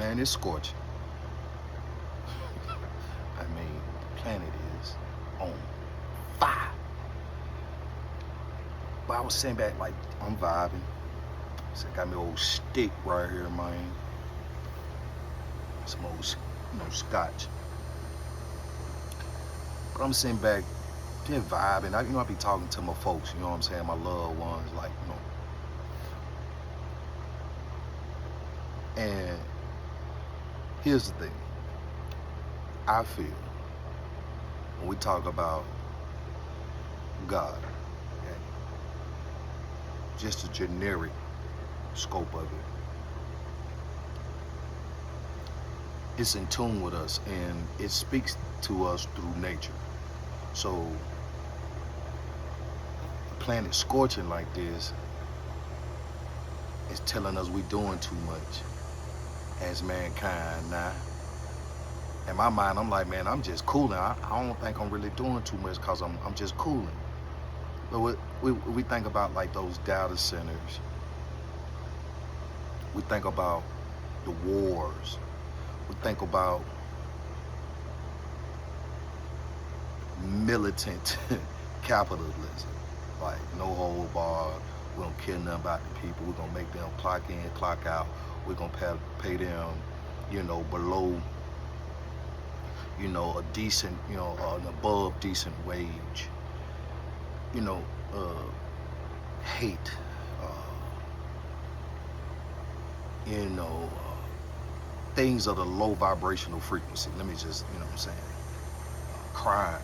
Man, it's scorching. I mean, the planet is on fire. But I was sitting back like I'm vibing. So I got me old stick right here, man. Some old, scotch. But I'm sitting back, just vibing. I be talking to my folks. You know what I'm saying? My loved ones, like, And here's the thing. I feel when we talk about God, okay, just a generic scope of it, it's in tune with us and it speaks to us through nature. So the planet scorching like this is telling us we're doing too much as mankind now. In my mind, I'm like, man, I'm just cooling. I don't think I'm really doing too much because I'm just cooling. But we think about like those data centers. We think about the wars. We think about militant capitalism. Like, no hold bar. We don't care nothing about the people. We're going to make them clock in, clock out. We're going to pay them, below, a decent, an above decent wage. Hate, you know, things of the low vibrational frequency. Let me just, what I'm saying, crime.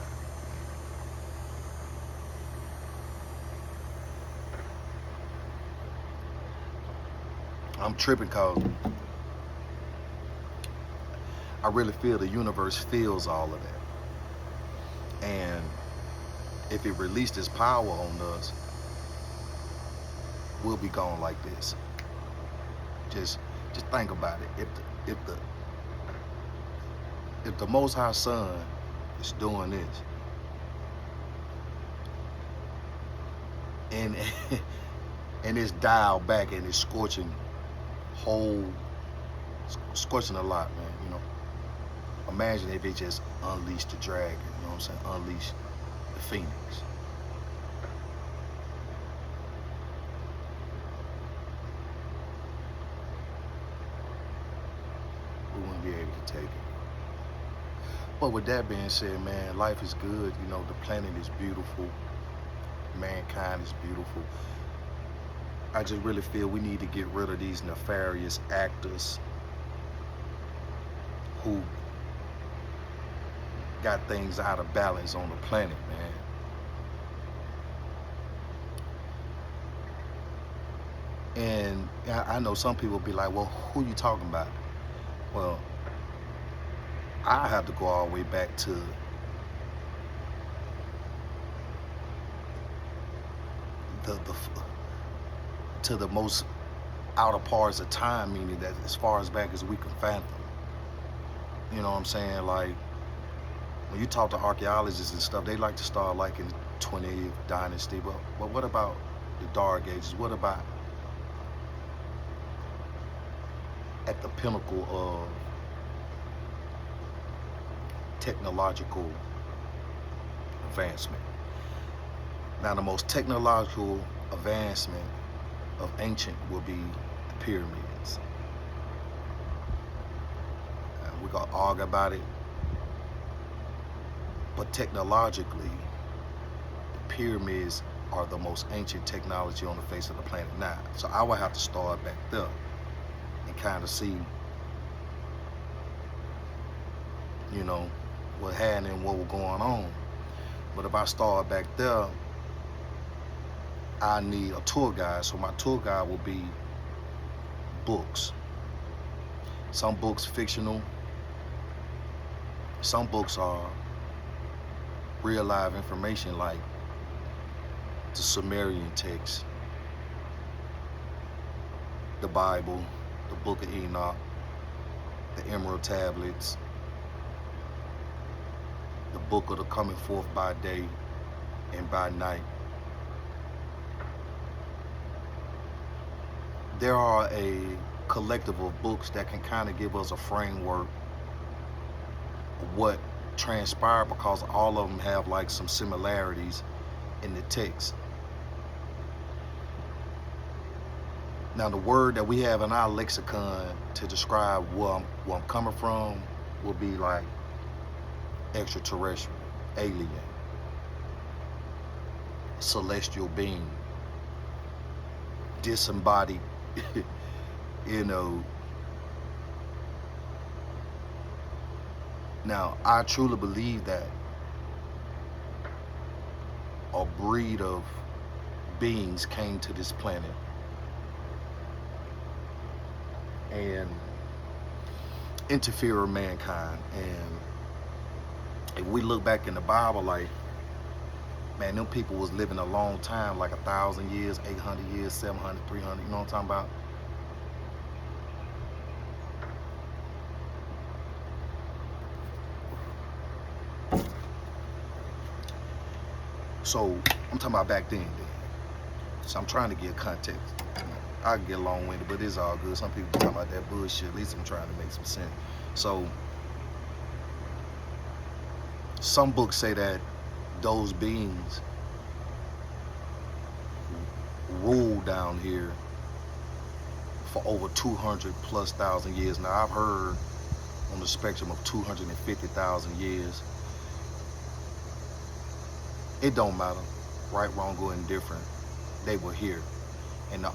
I'm tripping because I really feel the universe feels all of that. And if it released its power on us, we'll be gone like this. Just think about it. If the Most High Son is doing this, and and it's dialed back and it's scorching scorching a lot, man. Imagine if it just unleashed the dragon. You know what I'm saying? Unleashed the phoenix. We wouldn't be able to take it. But with that being said, man, life is good. The planet is beautiful. Mankind is beautiful. I just really feel we need to get rid of these nefarious actors who got things out of balance on the planet, man. And I know some people be like, well, who you talking about? Well, I have to go all the way back to the most outer parts of time, meaning that as far as back as we can fathom. You know what I'm saying? Like, when you talk to archaeologists and stuff, they like to start like in the 20th dynasty. But what about the Dark Ages? What about at the pinnacle of technological advancement? Now, the most technological advancement of ancient will be the pyramids. We're going to argue about it. But technologically, the pyramids are the most ancient technology on the face of the planet now. So I would have to start back there and kind of see, what had and what was going on. But if I start back there, I need a tour guide. So my tour guide will be books. Some books fictional. Some books are real live information, like the Sumerian text, the Bible, the Book of Enoch, the Emerald Tablets, the Book of the Coming Forth by Day and by Night. There are a collective of books that can kind of give us a framework of what transpired, because all of them have like some similarities in the text. Now, the word that we have in our lexicon to describe where I'm coming from will be like extraterrestrial, alien, celestial being, disembodied, you know. Now, I truly believe that a breed of beings came to this planet and interfere with mankind. And if we look back in the Bible, like, man, them people was living a long time, like 1,000 years, 800 years, 700, 300, you know what I'm talking about? So I'm talking about back then. So I'm trying to give context. I can get long-winded, but it's all good. Some people talking about that bullshit. At least I'm trying to make some sense. So some books say that those beings ruled down here for over 200,000+ years. Now, I've heard on the spectrum of 250,000 years. It don't matter, right, wrong, or indifferent. They were here. And the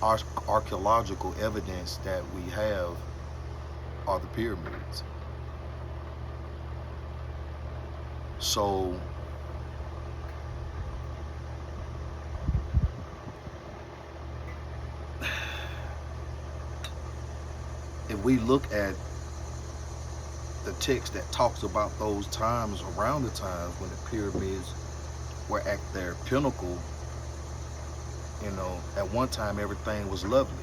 archaeological evidence that we have are the pyramids. So if we look at the text that talks about those times, around the times when the pyramids were at their pinnacle, you know, at one time everything was lovely.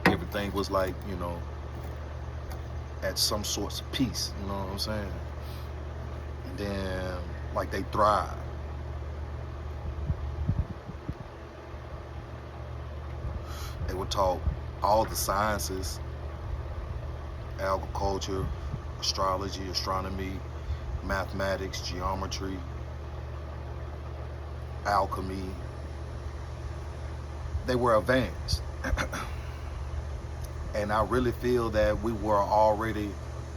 Everything was like, you know, at some sorts of peace, you know what I'm saying? And then, like, they thrived. They were taught all the sciences: agriculture, astrology, astronomy, mathematics, geometry, alchemy. They were advanced. And I really feel that we were already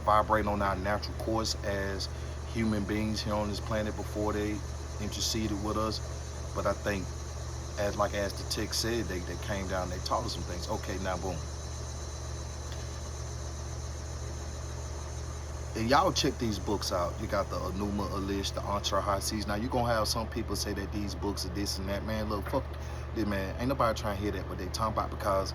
vibrating on our natural course as human beings here on this planet before they interceded with us. But I think, as the text said, they came down, they taught us some things. Okay, now boom. And y'all check these books out. You got the Enuma Elish, the Atrahasis. Now, you're going to have some people say that these books are this and that. Man, look, fuck this, man. Ain't nobody trying to hear that what they talking about, because,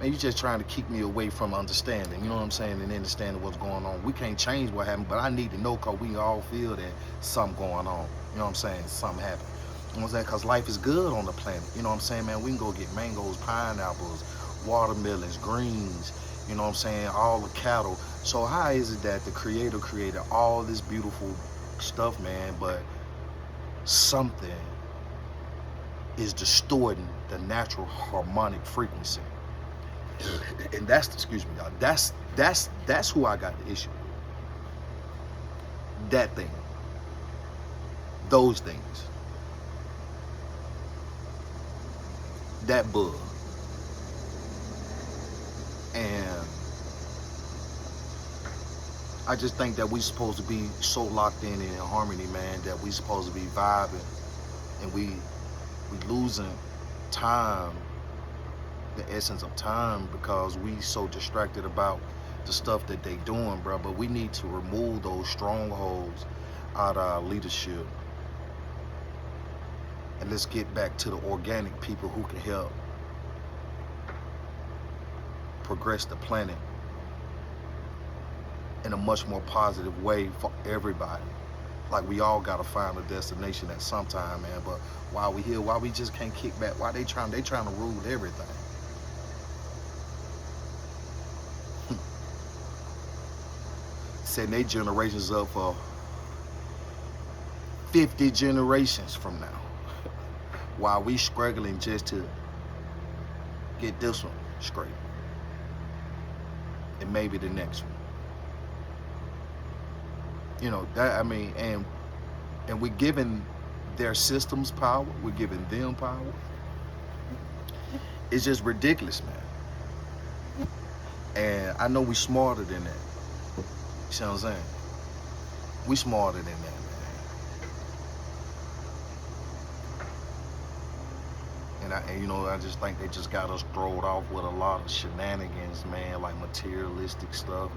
man, you just trying to keep me away from understanding, you know what I'm saying, and understanding what's going on. We can't change what happened, but I need to know, because we all feel that something going on. You know what I'm saying? Something happened. You know what I'm saying? Because life is good on the planet. You know what I'm saying, man? We can go get mangoes, pineapples, watermelons, greens, you know what I'm saying, all the cattle. So how is it that the Creator created all this beautiful stuff, man, but something is distorting the natural harmonic frequency? And that's, excuse me, y'all, that's who I got the issue with. That thing. Those things. That bug. And I just think that we supposed to be so locked in harmony, man, that we supposed to be vibing, and we losing time, the essence of time, because we so distracted about the stuff that they doing, bro. But we need to remove those strongholds out of our leadership, and let's get back to the organic people who can help progress the planet in a much more positive way for everybody. Like, we all gotta find a destination at some time, man. But while we here, why we just can't kick back? Why they trying to rule everything? Setting their generations up for 50 generations from now. while we struggling just to get this one straight, and maybe the next one. You know that, I mean, and we're giving their systems power. We're giving them power. It's just ridiculous, man. And I know we smarter than that. You see what I'm saying? We smarter than that, man. And you know, I just think they just got us thrown off with a lot of shenanigans, man, like materialistic stuff.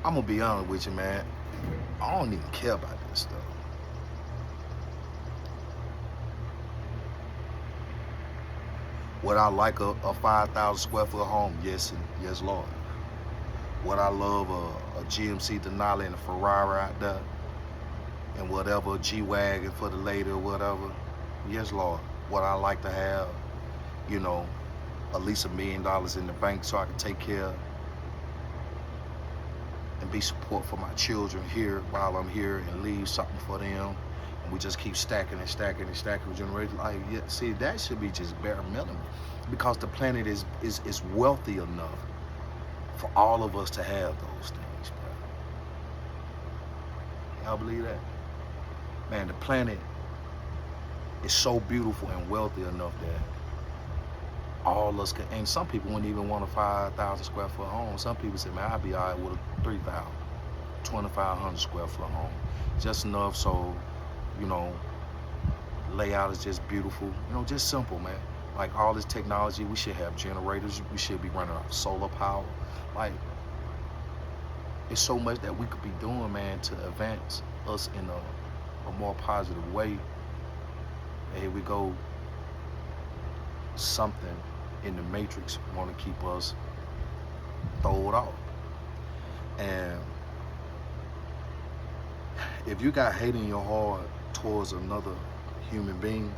I'm gonna be honest with you, man. I don't even care about this stuff. Would I like a 5,000 square foot home? Yes, and yes, Lord. Would I love a GMC Denali and a Ferrari out there, and whatever, a G-Wagon for the lady or whatever? Yes, Lord. Would I like to have, you know, at least $1 million in the bank so I can take care and be support for my children here while I'm here, and leave something for them? And we just keep stacking and stacking and stacking generations. Like, yeah, see, that should be just bare minimum, because the planet is wealthy enough for all of us to have those things, bro. Y'all believe that? Man, the planet is so beautiful and wealthy enough that all of us can, and some people wouldn't even want a 5,000 square foot home. Some people say, man, I'd be all right with a 3,000, 2,500 square foot home. Just enough so, you know, layout is just beautiful. You know, just simple, man. Like all this technology, we should have generators. We should be running off solar power. Like, it's so much that we could be doing, man, to advance us in a more positive way. And here we go, something in the matrix want to keep us throwed off. And if you got hate in your heart towards another human being,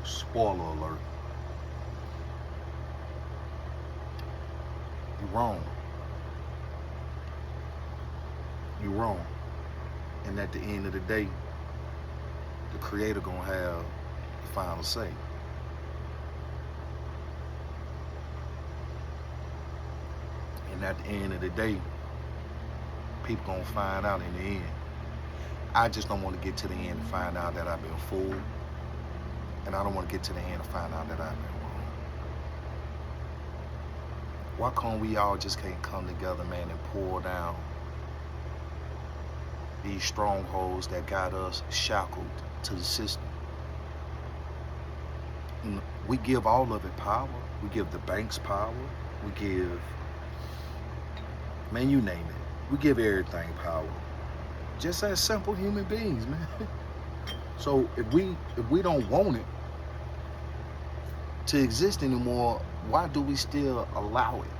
spoiler alert, you're wrong. You're wrong. And at the end of the day, the Creator gonna have the final say. And at the end of the day, people gonna find out in the end. I just don't want to get to the end and find out that I've been fooled. And I don't want to get to the end and find out that I've been wrong. Why can't we all just can't come together, man, and pull down these strongholds that got us shackled to the system? And we give all of it power. We give the banks power. We give, man, you name it. We give everything power. Just as simple human beings, man. So if we don't want it to exist anymore, why do we still allow it?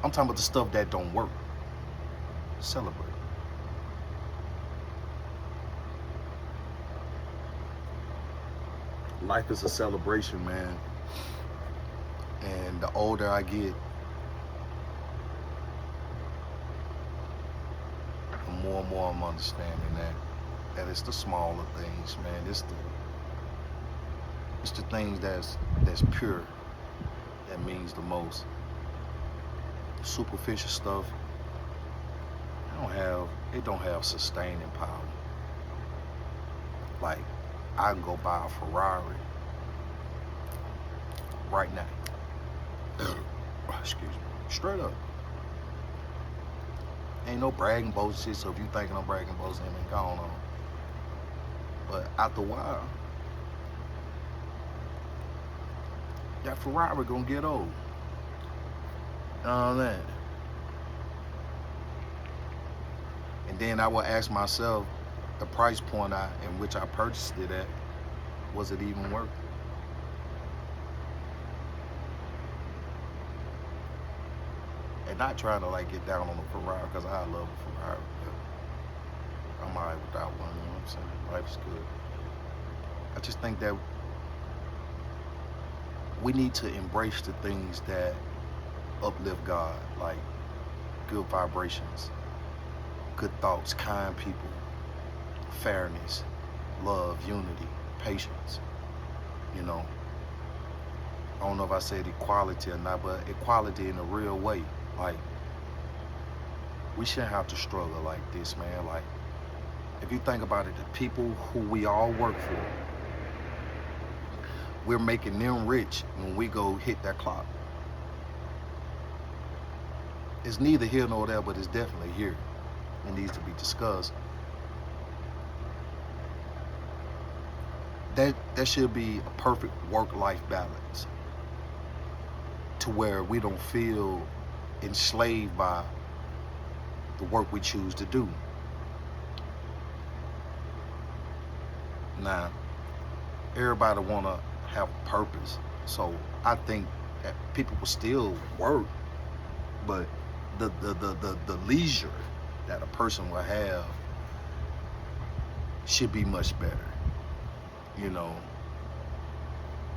I'm talking about the stuff that don't work. Celebrate. Life is a celebration, man. And the older I get, the more and more I'm understanding that it's the smaller things, man. It's the things that's pure that means the most. The superficial stuff, it don't have sustaining power. Like, I can go buy a Ferrari right now. Excuse me. Straight up. Ain't no bragging boats shit, so if you thinking I'm bragging boats, ain't going on. But after a while, that Ferrari gonna get old. You know what I mean? And then I will ask myself, the price point in which I purchased it at, was it even worth it? And not trying to like get down on a Ferrari, because I love a Ferrari. But I'm alright without one, you know what I'm saying? Life's good. I just think that we need to embrace the things that uplift God, like good vibrations, good thoughts, kind people, fairness, love, unity, patience. You know, I don't know if I said equality or not, but equality in a real way. Like, we shouldn't have to struggle like this, man. Like, if you think about it, the people who we all work for, we're making them rich when we go hit that clock. It's neither here nor there, but it's definitely here. It needs to be discussed. That should be a perfect work-life balance, to where we don't feel enslaved by the work we choose to do. Now, everybody want to have a purpose, so I think that people will still work, but the leisure that a person will have should be much better. You know,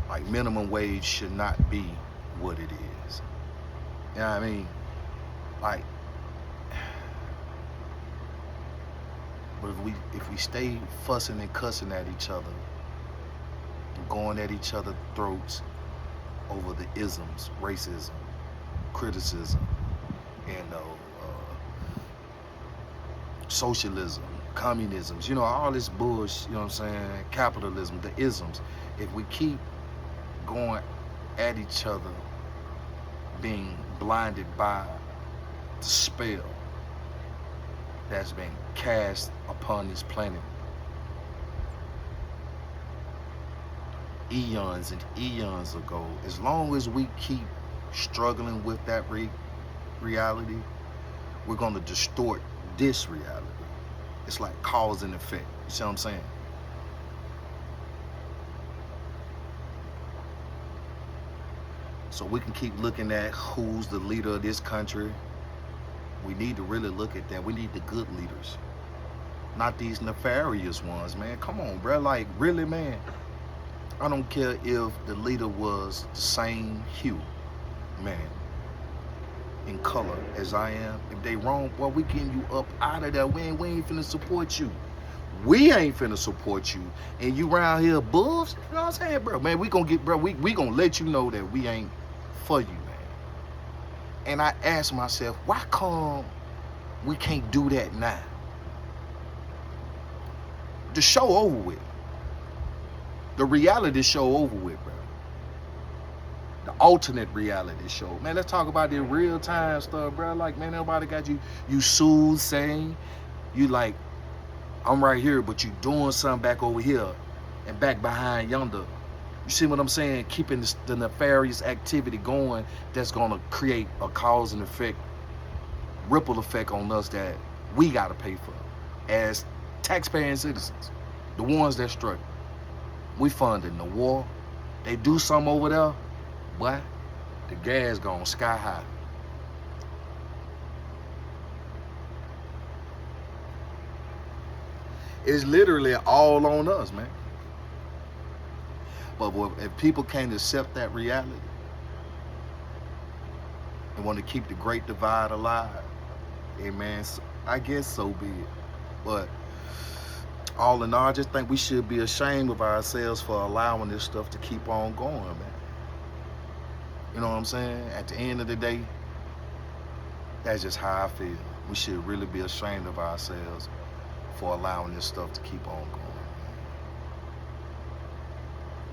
like, minimum wage should not be what it is. You know what I mean? Like, but if we stay fussing and cussing at each other, going at each other's throats over the isms, racism, criticism, and socialism, communisms, you know, all this bullshit, you know what I'm saying, capitalism, the isms. If we keep going at each other, being blinded by the spell that's been cast upon this planet eons and eons ago, as long as we keep struggling with that reality, we're going to distort this reality. It's like cause and effect. You see what I'm saying? So we can keep looking at who's the leader of this country. We need to really look at that. We need the good leaders, not these nefarious ones, man. Come on, bro. Like, really, man. I don't care if the leader was the same hue, man, in color as I am. If they wrong, boy, we getting you up out of there. We ain't finna support you. We ain't finna support you. And you around here buffs, you know what I'm saying, bro? Man, we gonna let you know that we ain't for you, man. And I ask myself, why come we can't do that now? The show over with. The reality show over with, bro. The alternate reality show. Man, let's talk about the real time stuff, bro. Like, man, nobody got you soothsaying. You like, I'm right here, but you doing something back over here and back behind yonder. You see what I'm saying? Keeping the nefarious activity going that's gonna create a cause and effect, ripple effect on us that we gotta pay for as taxpaying citizens, the ones that struggle. We funding the war. They do something over there, boy, the gas going sky high. It's literally all on us, man. But if people can't accept that reality and want to keep the great divide alive, hey, man, I guess so be it. But all in all, I just think we should be ashamed of ourselves for allowing this stuff to keep on going, man. You know what I'm saying? At the end of the day, that's just how I feel. We should really be ashamed of ourselves for allowing this stuff to keep on going.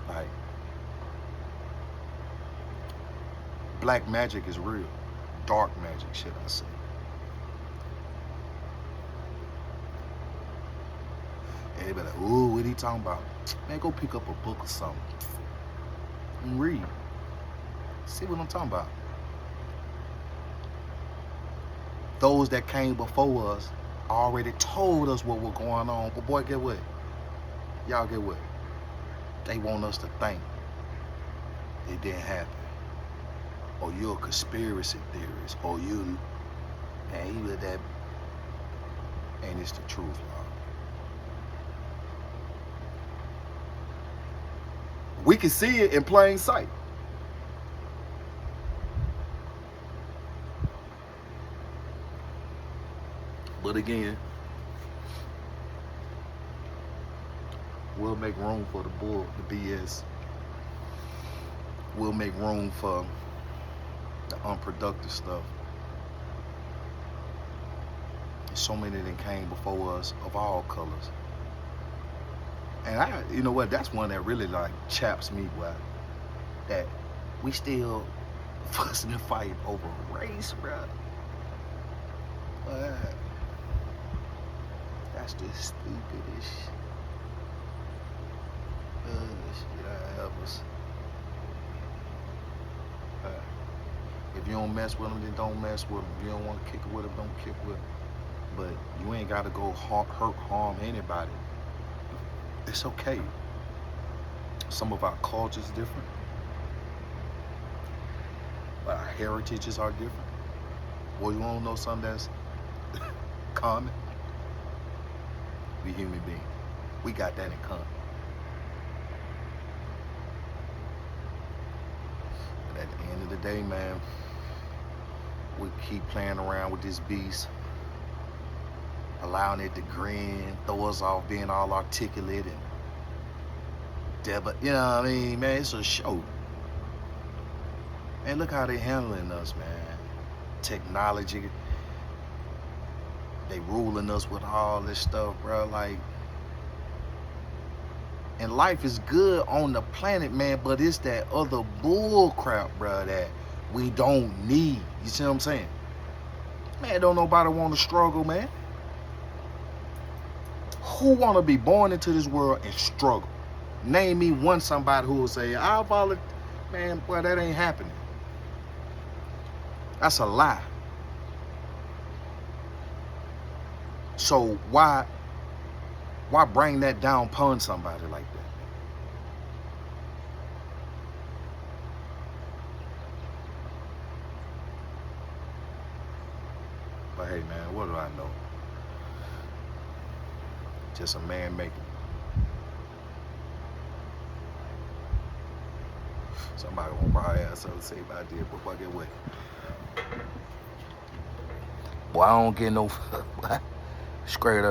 Like, black magic is real. Dark magic, should I say. And they be like, ooh, what he talking about? Man, go pick up a book or something and read. See what I'm talking about. Those that came before us already told us what was going on. But boy, get what? Y'all get what? They want us to think it didn't happen. Or you're a conspiracy theorist. Or you, man, you let that, and it's the truth, y'all. We can see it in plain sight. But again, we'll make room for the bull, the BS. We'll make room for the unproductive stuff. There's so many that came before us of all colors. And you know what, that's one that really like chaps me, boy. That we still fussing and fighting over race, bro. That's the stupidest shit I ever seen. If you don't mess with them, then don't mess with them. If you don't want to kick it with them, don't kick with them. But you ain't got to go hurt, harm anybody. It's okay. Some of our cultures different, but our heritages are different. Well, you want to know something that's common? We human beings. We got that in common. But at the end of the day, man, we keep playing around with this beast, allowing it to grin, throw us off being all articulate and you know what I mean, man, it's a show. And look how they handling us, man. Technology, they ruling us with all this stuff, bro. Like, and life is good on the planet, man, but it's that other bull crap, bro, that we don't need. You see what I'm saying? Man, don't nobody want to struggle, man. Who want to be born into this world and struggle? Name me one somebody who will say, I'll volunteer. Man, boy, that ain't happening. That's a lie. So why bring that down upon somebody like that? But hey, man, what do I know? Just a man making. Somebody won't probably have something to say about this, but fuck it, what? Boy, I don't get no straight up.